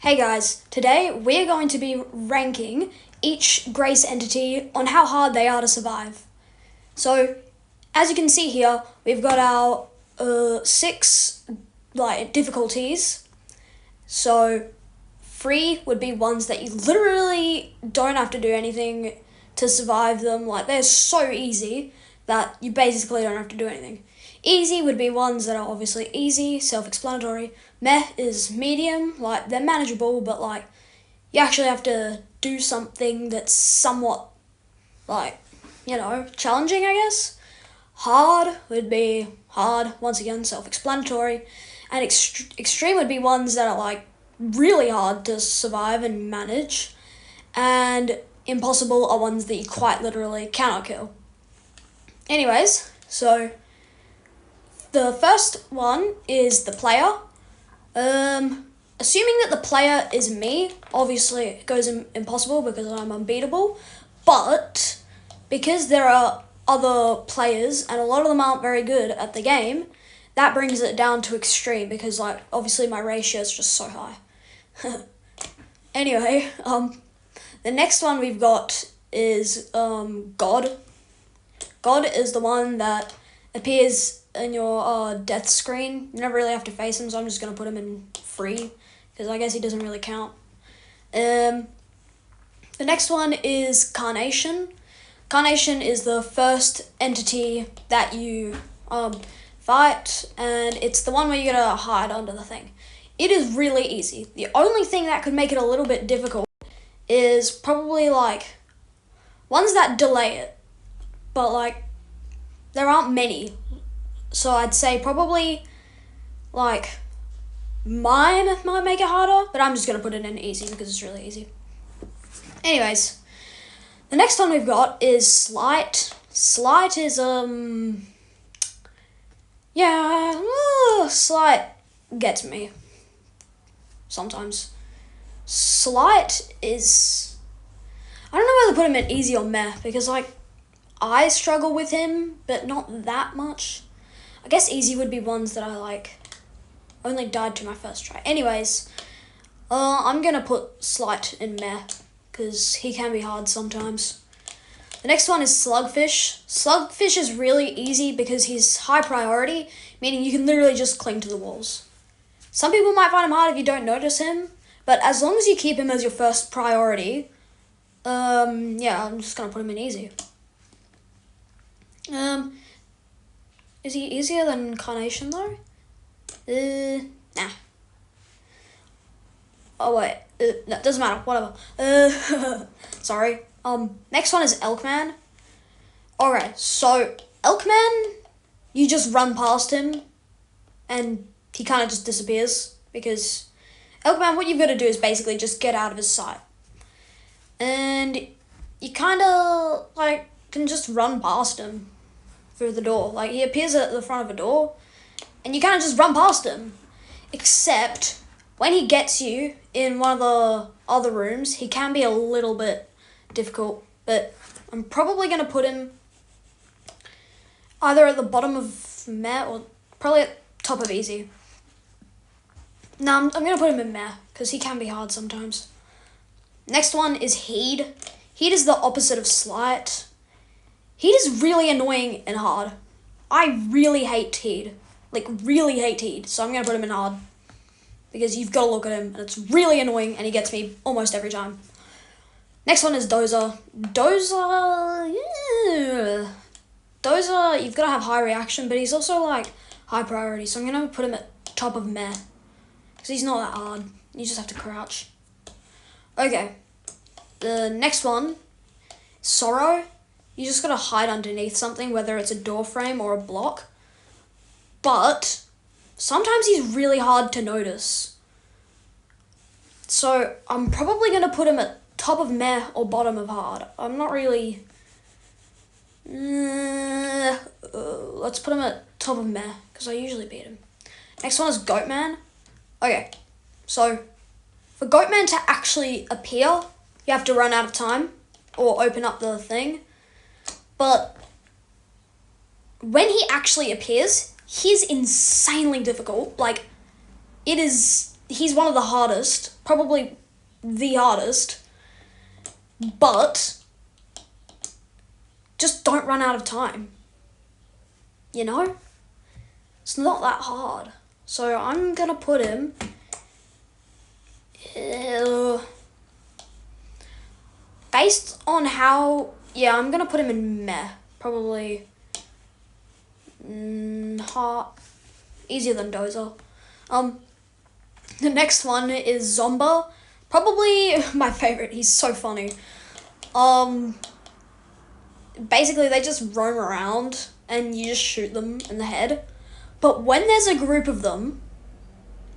Hey guys, today we're going to be ranking each grace entity on how hard they are to survive. So, as you can see here, we've got our six difficulties. So, 3 would be ones that you literally don't have to do anything to survive them. Like, they're so easy that you basically don't have to do anything. Easy would be ones that are obviously easy, self-explanatory. Meh is medium, like they're manageable, but like you actually have to do something that's somewhat challenging, I guess. Hard would be hard, once again, self-explanatory. And extreme would be ones that are like really hard to survive and manage. And impossible are ones that you quite literally cannot kill. Anyways, so the first one is the player. Assuming that the player is me, obviously it goes impossible because I'm unbeatable. But because there are other players and a lot of them aren't very good at the game, that brings it down to extreme because obviously my ratio is just so high. Anyway, the next one we've got is God. God is the one that appears in your death screen. You never really have to face him, so I'm just going to put him in free, because I guess he doesn't really count. The next one is Carnation. Carnation is the first entity that you fight, and it's the one where you gotta hide under the thing. It is really easy. The only thing that could make it a little bit difficult is probably ones that delay it, but there aren't many. So I'd say probably mine might make it harder, but I'm just going to put it in easy because it's really easy. Anyways, the next one we've got is Slight. Slight is, Slight gets me sometimes. Slight is, I don't know whether to put him in easy or meh, because I struggle with him, but not that much. I guess easy would be ones that I only died to my first try. Anyways, I'm going to put Slight in meh, because he can be hard sometimes. The next one is Slugfish. Slugfish is really easy because he's high priority, meaning you can literally just cling to the walls. Some people might find him hard if you don't notice him, but as long as you keep him as your first priority, I'm just going to put him in easy. Is he easier than Carnation though? Nah. Oh wait, no, doesn't matter, whatever. Sorry. Next one is Elkman. Alright, so Elkman, you just run past him and he kind of just disappears, because Elkman, what you've got to do is basically just get out of his sight. And you kind of can just run past him through the door. He appears at the front of a door and you kind of just run past him, except when he gets you in one of the other rooms, he can be a little bit difficult, but I'm probably going to put him either at the bottom of meh or probably at top of easy. No, I'm going to put him in meh because he can be hard sometimes. Next one is Heed. Heed is the opposite of Slight. Heed is really annoying and hard. I really hate Heed. Really hate Heed. So I'm going to put him in hard, because you've got to look at him and it's really annoying and he gets me almost every time. Next one is Dozer. Dozer, you've got to have high reaction, but he's also high priority. So I'm going to put him at top of meh, because he's not that hard. You just have to crouch. Okay. The next one, Sorrow. You just gotta hide underneath something, whether it's a door frame or a block. But sometimes he's really hard to notice. So I'm probably gonna put him at top of meh or bottom of hard. I'm not really... let's put him at top of meh, because I usually beat him. Next one is Goatman. Okay, so for Goatman to actually appear, you have to run out of time or open up the thing. But when he actually appears, he's insanely difficult. It is he's one of the hardest, probably the hardest, but just don't run out of time. You know? It's not that hard. So I'm gonna put him based on how, yeah, I'm gonna put him in meh. Probably hard, easier than Dozer. The next one is Zomba. Probably my favorite. He's so funny. Basically they just roam around and you just shoot them in the head. But when there's a group of them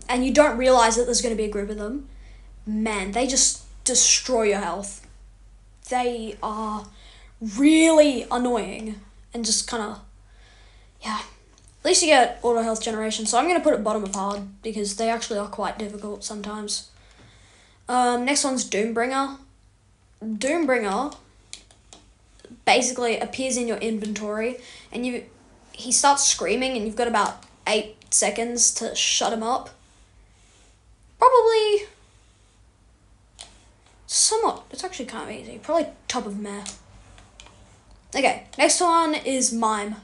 and you don't realize that there's going to be a group of them, man, they just destroy your health. They are really annoying and just kind of, yeah. At least you get auto health generation, so I'm going to put it bottom of hard because they actually are quite difficult sometimes. Next one's Doombringer. Doombringer basically appears in your inventory and he starts screaming and you've got about 8 seconds to shut him up. Probably somewhat, it's actually kind of easy. Probably top of meh. Okay, next one is Mime.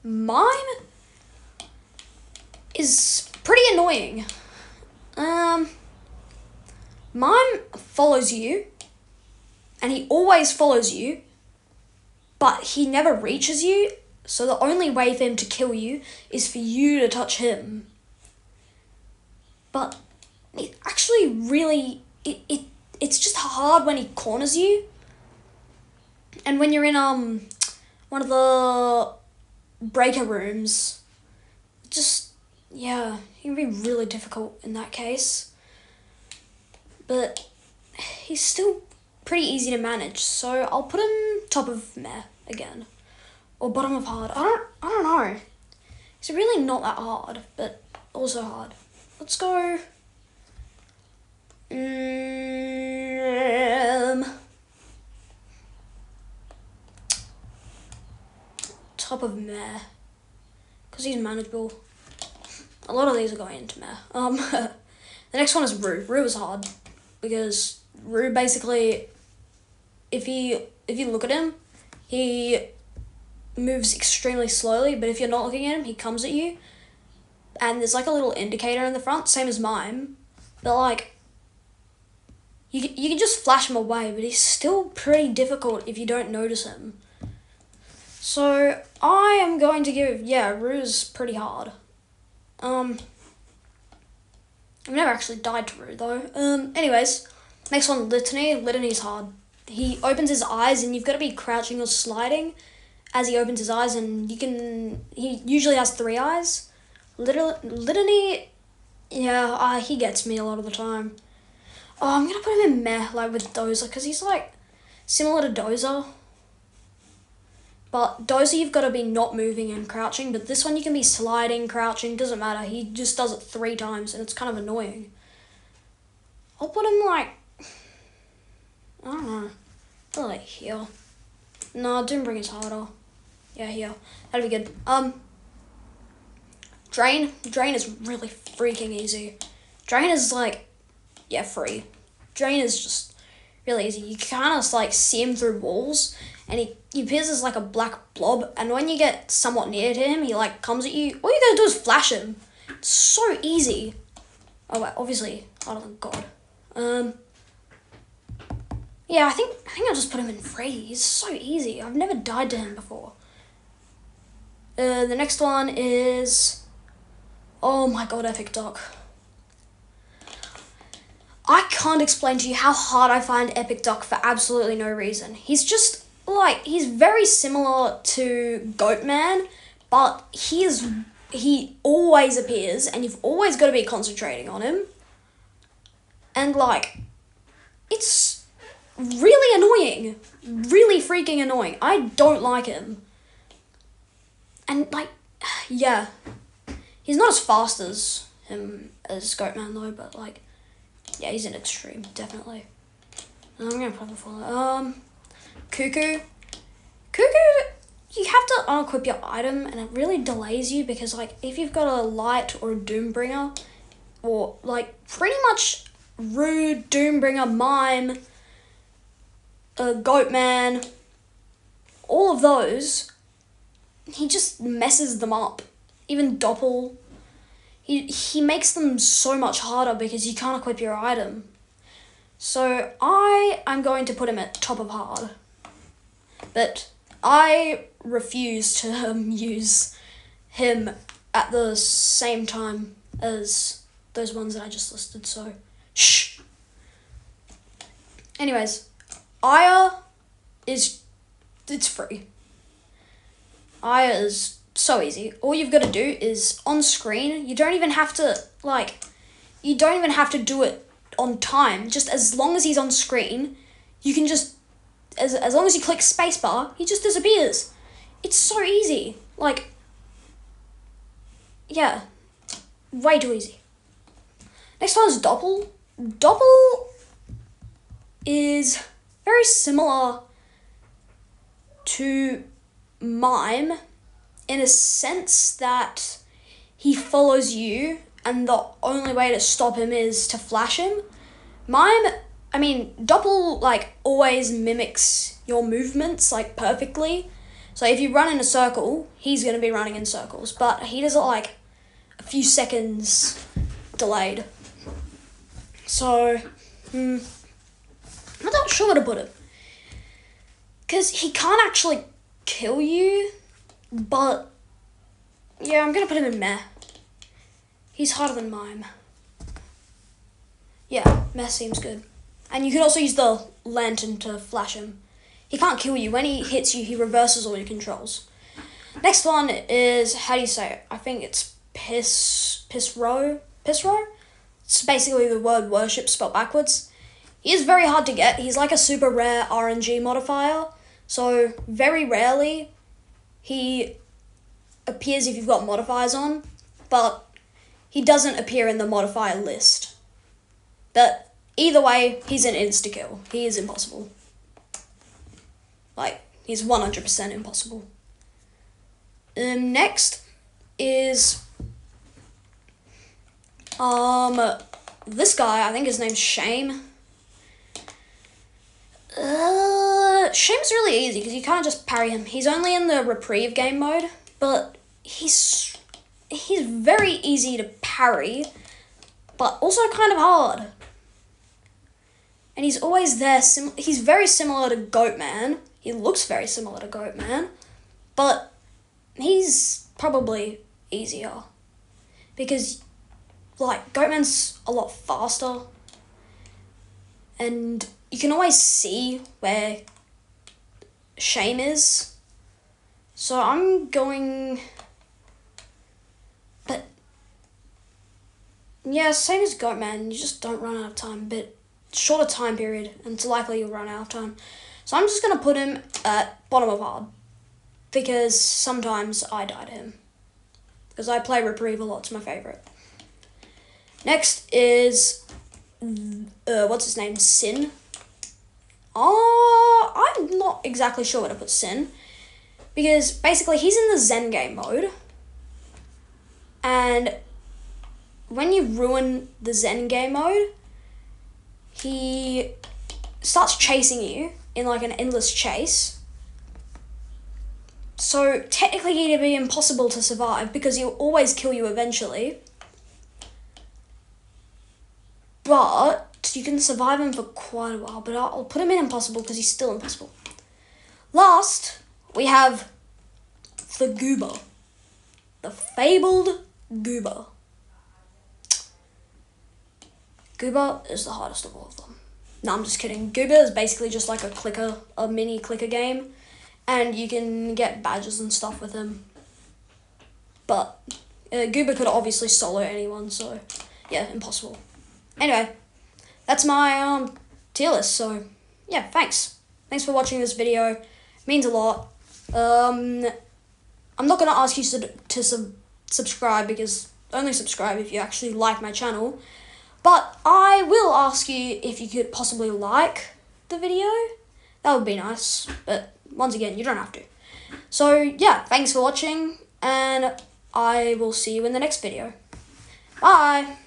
Mime is pretty annoying. Mime follows you, and he always follows you, but he never reaches you, so the only way for him to kill you is for you to touch him. But it actually really, it's just hard when he corners you. And when you're in one of the breaker rooms, just, yeah, it can be really difficult in that case. But he's still pretty easy to manage, so I'll put him top of meh again, or bottom of hard. I don't know. It's really not that hard, but also hard. Let's go. Top of meh, because he's manageable. A lot of these are going into meh. The next one is Rue. Rue is hard because Rue basically, if you look at him, he moves extremely slowly, but if you're not looking at him, he comes at you. And there's like a little indicator in the front, same as Mime. But like, you can just flash him away, but he's still pretty difficult if you don't notice him. So I am going to give, yeah, Rue's pretty hard. I've never actually died to Rue though. Anyways, next one, Litany. Litany's hard. He opens his eyes and you've got to be crouching or sliding as he opens his eyes, and he usually has 3 eyes. Litany, yeah, he gets me a lot of the time. Oh, I'm gonna put him in meh, like with Dozer, because he's like similar to Dozer. But Dozer, you've got to be not moving and crouching, but this one you can be sliding, crouching, doesn't matter. He just does it 3 times and it's kind of annoying. I'll put him like, I don't know, probably like here. No, Doombringer's harder. Yeah, here. That'd be good. Drain. Drain is really freaking easy. Drain is like, yeah, free. Drain is just really easy. You kind of like see him through walls, and he appears as like a black blob, and when you get somewhat near to him, he like comes at you. All you gotta do is flash him. It's so easy. Oh wait, obviously harder than God. Yeah, I think I'll just put him in free. He's so easy. I've never died to him before. The next one is, oh my God, Epic Doc. I can't explain to you how hard I find Epic Doc for absolutely no reason. He's just like, he's very similar to Goatman, but he always appears and you've always got to be concentrating on him. And like, it's really annoying. Really freaking annoying. I don't like him. And like, yeah. He's not as fast as him as Goatman though, but like, yeah, he's an extreme, definitely. I'm gonna put him for Cuckoo. Cuckoo, you have to unequip your item and it really delays you because like if you've got a light or a Doombringer or like pretty much Rude, Doombringer, Mime, Goatman, all of those, he just messes them up. Even Doppel, he makes them so much harder because you can't equip your item. So I'm going to put him at top of hard. But I refuse to use him at the same time as those ones that I just listed, so shh. Anyways, Aya it's free. Aya is so easy. All you've got to do is on screen. You don't even have to do it on time. Just as long as he's on screen, you can just as long as you click spacebar, he just disappears. It's so easy. Like, yeah, way too easy. Next one is Doppel. Doppel is very similar to Mime in a sense that he follows you and the only way to stop him is to flash him. Doppel like always mimics your movements like perfectly. So if you run in a circle, he's going to be running in circles, but he does it like a few seconds delayed. So, I'm not sure where to put him. Because he can't actually kill you, but yeah, I'm going to put him in meh. He's harder than Mime. Yeah, meh seems good. And you can also use the lantern to flash him. He can't kill you. When he hits you, he reverses all your controls. Next one is, how do you say it? I think it's Pissro? It's basically the word worship spelled backwards. He is very hard to get. He's like a super rare RNG modifier. So very rarely he appears if you've got modifiers on, but he doesn't appear in the modifier list. But either way, he's an insta-kill. He is impossible. Like, he's 100% impossible. Next is this guy. I think his name's Shame. Shame's really easy because you can't just parry him. He's only in the reprieve game mode, but he's very easy to parry, but also kind of hard. And he's always there. He's very similar to Goatman. He looks very similar to Goatman, but he's probably easier because, like, Goatman's a lot faster, and you can always see where Shame is. So I'm going, but yeah, same as Goatman. You just don't run out of time, but shorter time period, and it's likely you'll run out of time. So I'm just going to put him at bottom of hard, because sometimes I die to him. Because I play Reprieve a lot, it's my favourite. Next is, what's his name, Sin. I'm not exactly sure where to put Sin, because basically he's in the Zen game mode, and when you ruin the Zen game mode, he starts chasing you in like an endless chase. So technically it'd be impossible to survive because he'll always kill you eventually. But you can survive him for quite a while. But I'll put him in impossible because he's still impossible. Last, we have the Goober. The fabled Goober. Goober is the hardest of all of them. No, I'm just kidding. Goober is basically just like a mini clicker game, and you can get badges and stuff with him. But Goober could obviously solo anyone, so yeah, impossible. Anyway, that's my tier list. So yeah, thanks for watching this video. It means a lot. I'm not gonna ask you to subscribe, because only subscribe if you actually like my channel. But I will ask you if you could possibly like the video. That would be nice. But once again, you don't have to. So yeah, thanks for watching, and I will see you in the next video. Bye!